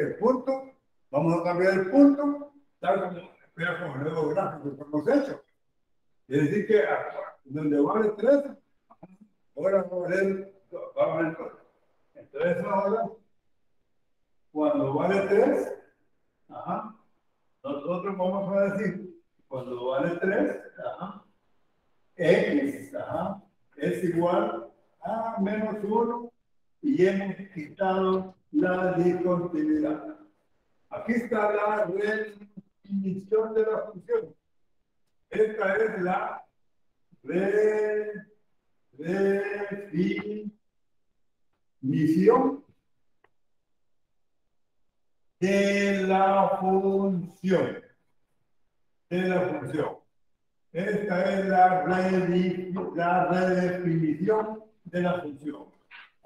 el punto, tal como, mira, como el nuevo gráfico que hemos hecho. Es decir, que donde vale 3, ahora va a valer 2. Entonces ahora, cuando vale 3, nosotros vamos a decir, cuando vale 3, x es igual a menos 1 y hemos quitado la discontinuidad. Aquí está la redefinición de la función. Esta es la redefinición de la función. Esta es la redefinición de la función.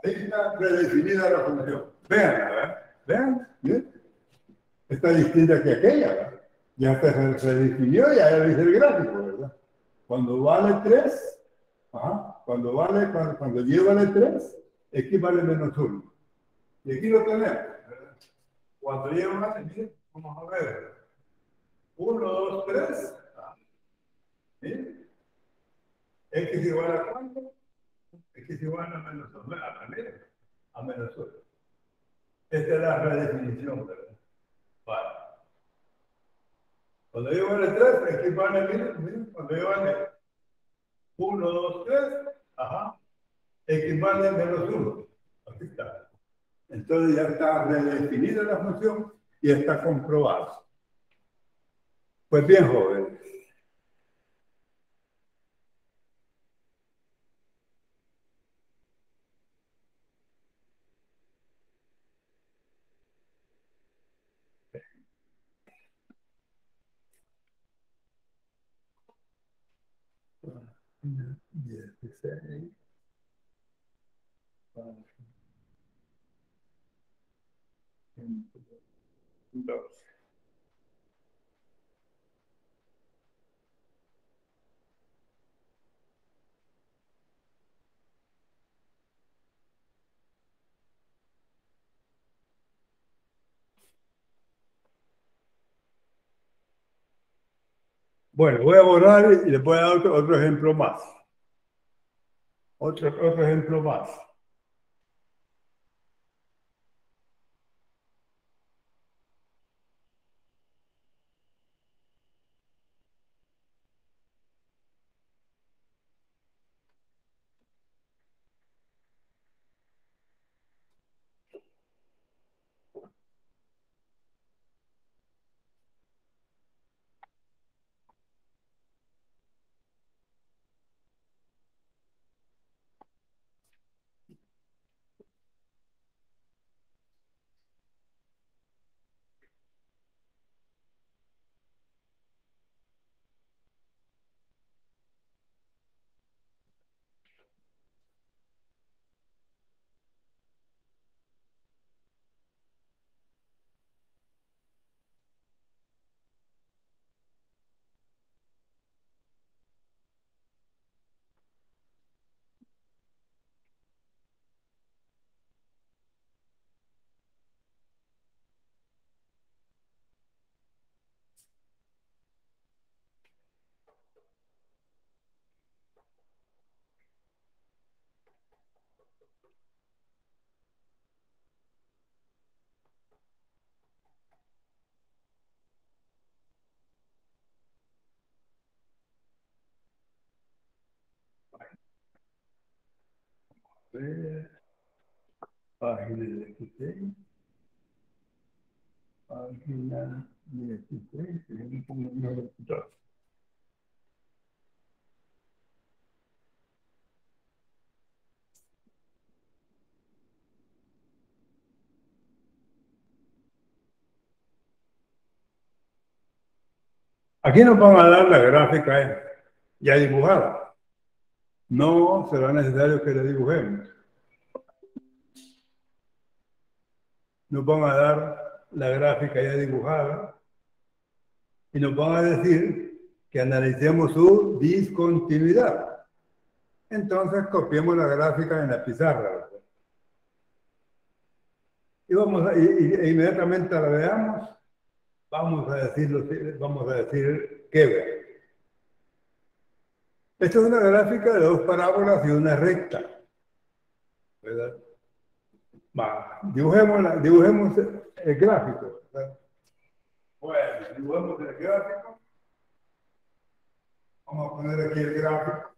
Ahí está redefinida la función. Vean, ¿verdad? Vean, ¿bien? Está distinta que aquella, ¿verdad? Ya se redefinió, ya dice el gráfico, ¿verdad? Cuando vale 3, cuando y vale 3, x vale menos 1. Y aquí lo tenemos, ¿verdad? Cuando y vale, miren, vamos a ver. 1, 2, 3. ¿Sí? X igual a cuánto? X igual a menos 1. A menos 1. Esta es la redefinición, ¿verdad? Vale. Cuando y vale 3, X vale, miren, cuando y vale 1, 2, 3, X vale menos 1. Aquí está. Entonces ya está redefinida la función y está comprobada. Pues bien, jóvenes. Bueno, voy a borrar y le voy a dar otro ejemplo más. Otro ejemplo más. A ver, página 16. Página 16. Aquí nos van a dar la gráfica ya dibujada. No será necesario que la dibujemos. Nos van a dar la gráfica ya dibujada y nos van a decir que analicemos su discontinuidad. Entonces copiemos la gráfica en la pizarra. Y e inmediatamente la veamos, vamos a decir qué ve. Esta es una gráfica de dos parábolas y una recta, ¿verdad? Dibujemos el gráfico, ¿verdad? Bueno, dibujemos el gráfico. Vamos a poner aquí el gráfico.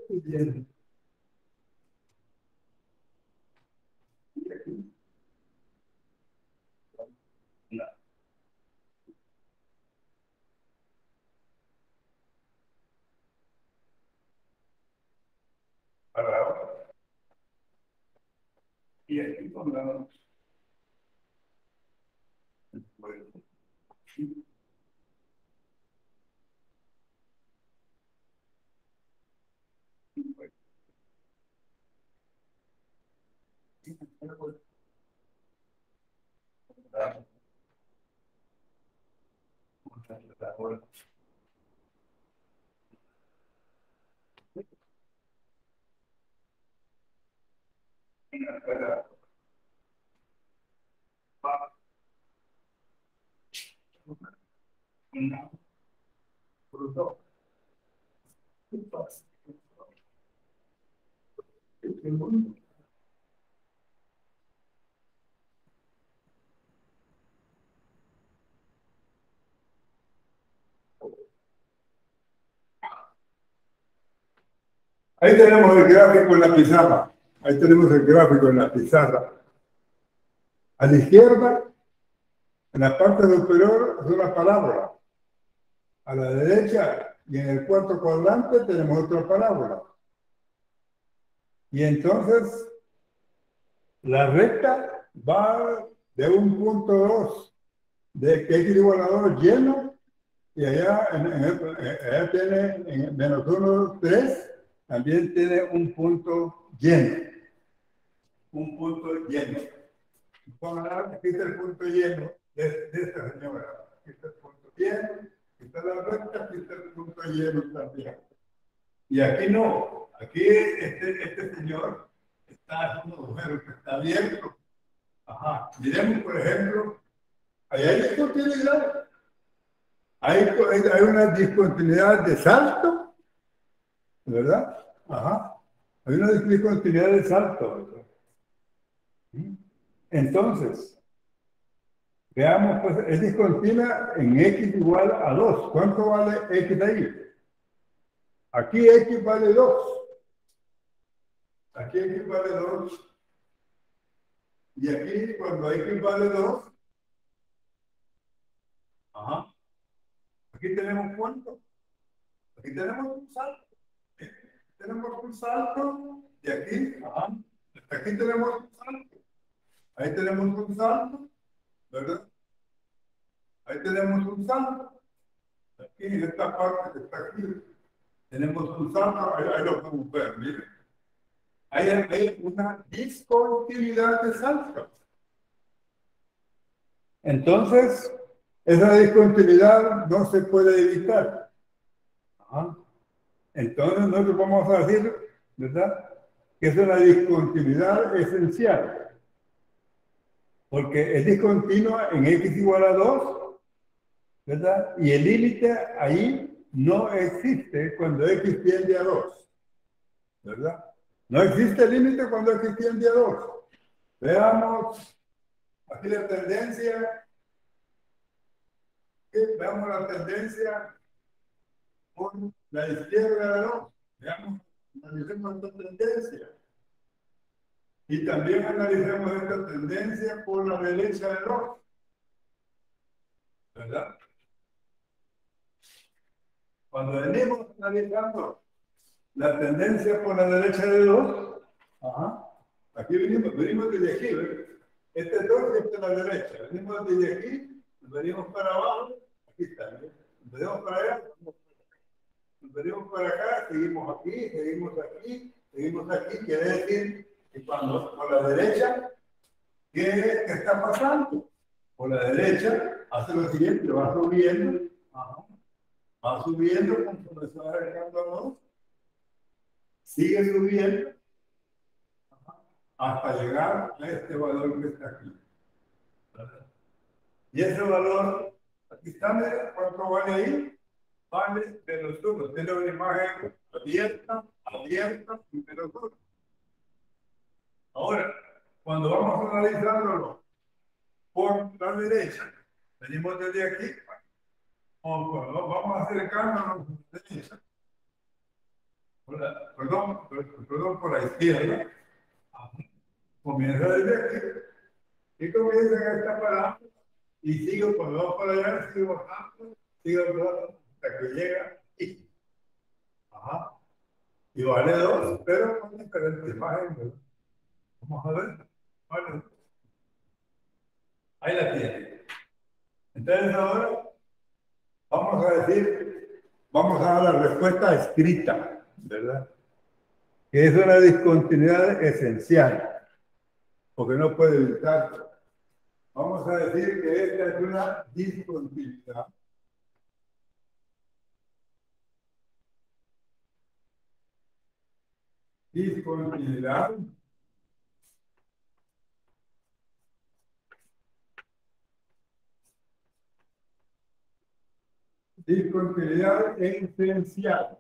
Bien. Y aquí. No. Para. Y aquí pongamos. Bueno. Ahí tenemos el gráfico en la pizarra. Ahí tenemos el gráfico en la pizarra. A la izquierda, en la parte superior, es una parábola. A la derecha y en el cuarto cuadrante tenemos otra parábola. Y entonces, la recta va de un punto 2, de x igual a 2 lleno, y allá, allá tiene en menos 1, 3, también tiene un punto lleno. Un punto lleno. Aquí está el punto lleno de esta señora. Aquí está el punto lleno, aquí está la recta, aquí está el punto lleno también. Y aquí no. Aquí este señor está en un agujero que está abierto. Ajá. Miremos, por ejemplo, ahí hay discontinuidad. Hay una discontinuidad de salto, ¿verdad? Ajá. Hay una discontinuidad de salto, ¿verdad? Entonces, veamos, pues, es discontinua en x igual a 2. ¿Cuánto vale x de ahí? Aquí x vale 2. Aquí x vale 2. Y aquí, cuando x vale 2, ajá, aquí tenemos cuánto. Aquí tenemos un salto. Tenemos un salto de aquí, ajá. Aquí tenemos un salto. Ahí tenemos un salto, ¿verdad? Ahí tenemos un salto. Aquí en esta parte que está aquí, tenemos un salto. Ahí lo podemos ver, miren. Hay una discontinuidad de saltos. Entonces, esa discontinuidad no se puede evitar. Ajá. Entonces, nosotros vamos a decir, ¿verdad?, que es una discontinuidad esencial. Porque es discontinua en x igual a 2, ¿verdad? Y el límite ahí no existe cuando x tiende a 2, ¿verdad? No existe límite cuando x tiende a 2. Veamos aquí la tendencia. Veamos la tendencia por la izquierda de 2. Veamos, analicemos esta tendencia. Y también analicemos esta tendencia por la derecha de 2. ¿Verdad? Cuando venimos analizando la tendencia por la derecha de 2, ajá, aquí venimos desde aquí, ¿verdad? Este es 2 y este es la derecha. Venimos desde aquí, venimos para abajo, aquí está, ¿verdad? Venimos para allá, venimos para acá, seguimos aquí, seguimos aquí, seguimos aquí. Quiere decir que cuando por la derecha, ¿qué está pasando? Por la derecha hace lo siguiente, va subiendo, ajá, va subiendo conforme se va acercando a 2, sigue subiendo, ajá, hasta llegar a este valor que está aquí. Y ese valor, aquí está, ¿cuánto vale ahí? Vale menos 1. Tiene una imagen abierta, abierta y menos 1. Ahora, cuando vamos analizándolo por la derecha, venimos desde aquí, vamos acercándonos a la derecha. perdón, por la izquierda, comienza desde aquí y comienza en esta parada y sigo cuando va para allá, sigo bajando, sigo bajando hasta que llega y, ajá, y vale 2, pero con diferentes imágenes, ¿verdad? Vamos a ver, bueno, ahí la tiene. Entonces ahora vamos a decir, vamos a dar la respuesta escrita, ¿verdad? Que es una discontinuidad esencial, porque no puede evitarlo. Vamos a decir que esta es una discontinuidad. Discontinuidad esencial.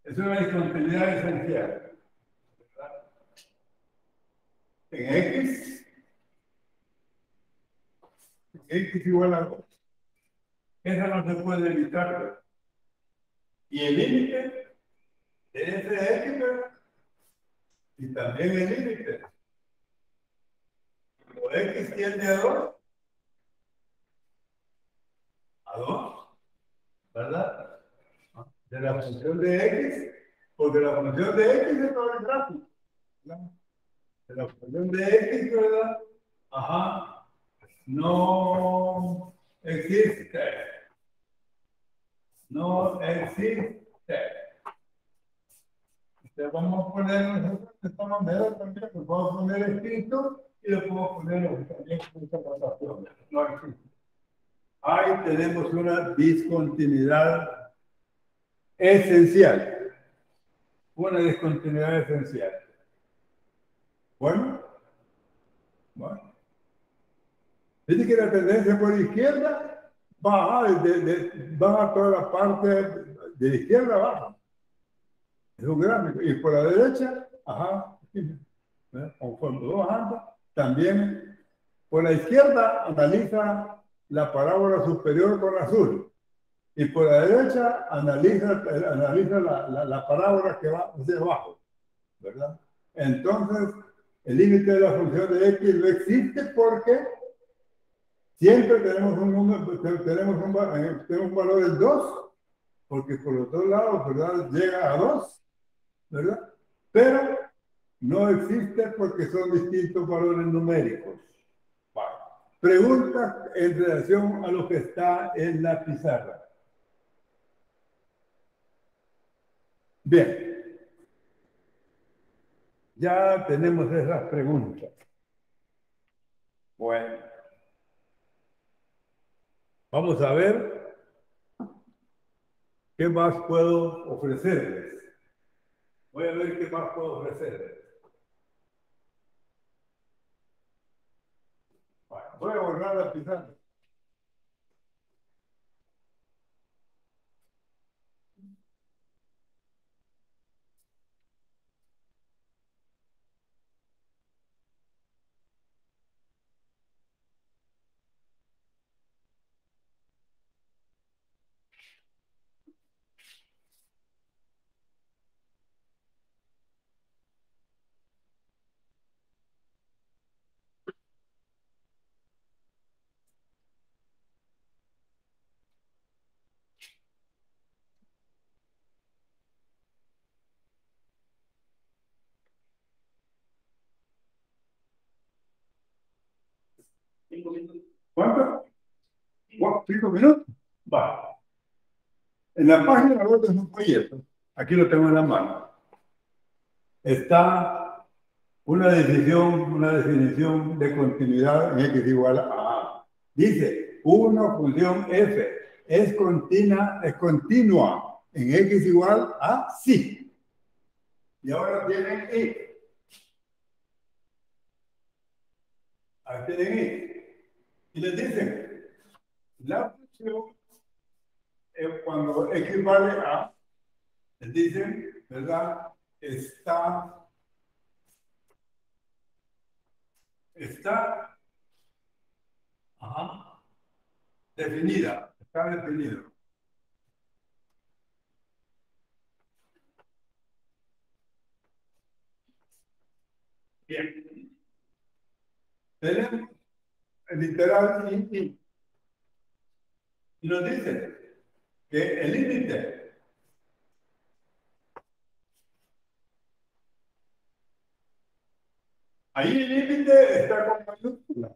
Es una discontinuidad esencial. En X igual a 2. Esa no se puede evitar. Y el límite de ese X, y también el límite. Como X tiende a 2, ¿verdad? De la función de X, porque la función de X es todo el gráfico. ¿Verdad? De la función de X, ¿verdad? Ajá. No existe. No existe. Entonces vamos a poner de esta manera también, lo puedo poner escrito y lo puedo poner también con esta notación. No existe. Ahí tenemos una discontinuidad esencial. Una discontinuidad esencial. Bueno, bueno. Dice que la tendencia por izquierda baja, baja toda la parte de la izquierda baja. Es un gráfico. Y por la derecha, ajá, conforme va bajando, también por la izquierda analiza la parábola superior con azul. Y por la derecha analiza la parábola que va hacia abajo, ¿verdad? Entonces, el límite de la función de X no existe porque siempre tenemos un número, tenemos un valor de 2, porque por los dos lados, ¿verdad? Llega a 2, ¿verdad? Pero no existe porque son distintos valores numéricos. Vale. Preguntas en relación a lo que está en la pizarra. Bien, ya tenemos esas preguntas. Bueno, vamos a ver qué más puedo ofrecerles. Voy a ver qué más puedo ofrecerles. Bueno, voy a borrar la pizarra. ¿Cuánto? 5 minutos. Va. En la página web de un proyecto, aquí lo tengo en la mano, está una definición de continuidad en X igual a A. Dice, una función f es continua en X igual a sí. Y ahora tienen Y. Ahí tienen Y. Y les dicen, la función, cuando X vale a, les dicen, ¿verdad? Está ajá, definida. está definido. Bien. Tenemos el literal y nos dice que el límite ahí el límite está con mayúscula,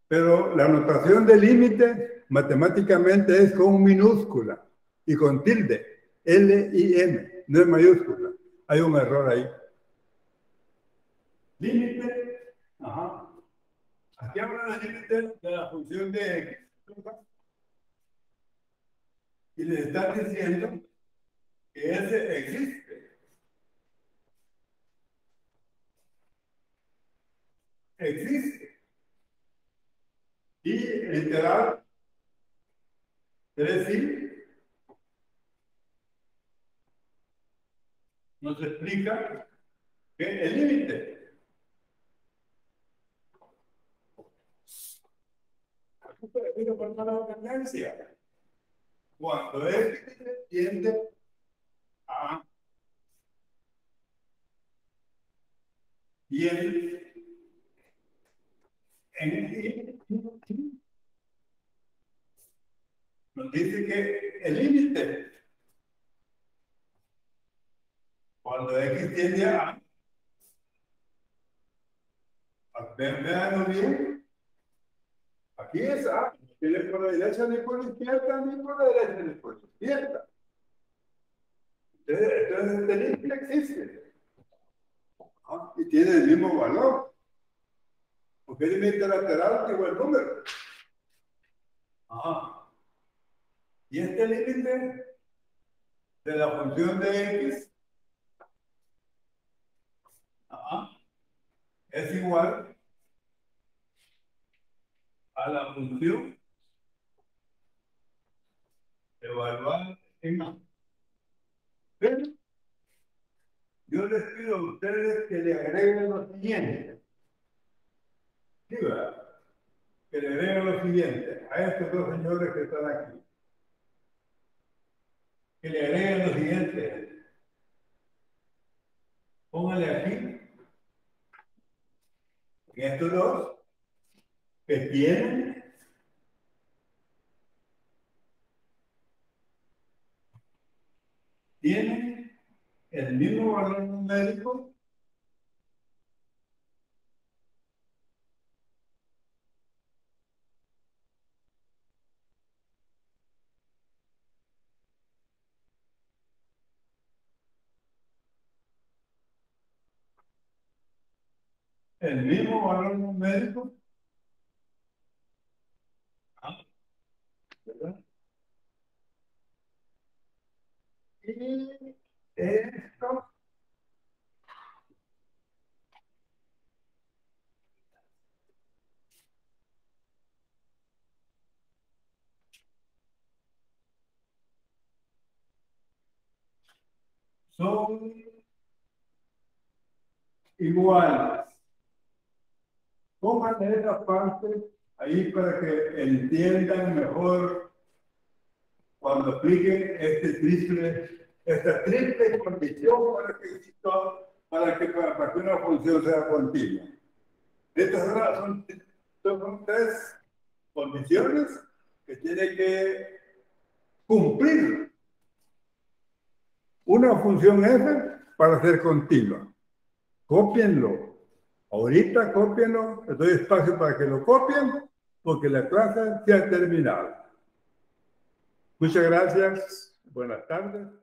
pero la notación del límite matemáticamente es con minúscula y con tilde, L-I-M, no es mayúscula. Hay un error ahí. Límite, ajá. Aquí habla del límite de la función de X. Y le están diciendo que ese existe. Existe. Y literal, quiere decir, nos explica que el límite se define por una dependencia. Cuando X tiende a y nos dice que el límite, cuando X tiende a, veanlo bien, aquí es A, no tiene por la derecha ni por la izquierda, ni por la derecha ni por la izquierda. Entonces este límite existe. Y tiene el mismo valor. Porque el límite lateral igual número. Y este límite de la función de X es igual a la función evaluada en A. Pero yo les pido a ustedes que le agreguen lo siguiente. ¿Sí, verdad? Que le agreguen lo siguiente a estos dos señores que están aquí. Que le agreguen lo siguiente. Póngale aquí, en estos dos, que tienen el mismo valor numérico ¿verdad? Y esto son iguales. Pongan esa parte ahí para que entiendan mejor cuando apliquen esta triple condición para que una función sea continua. Estas son tres condiciones que tiene que cumplir una función f para ser continua. Cópienlo. Ahorita cópienlo. Les doy espacio para que lo copien porque la clase se ha terminado. Muchas gracias. Buenas tardes.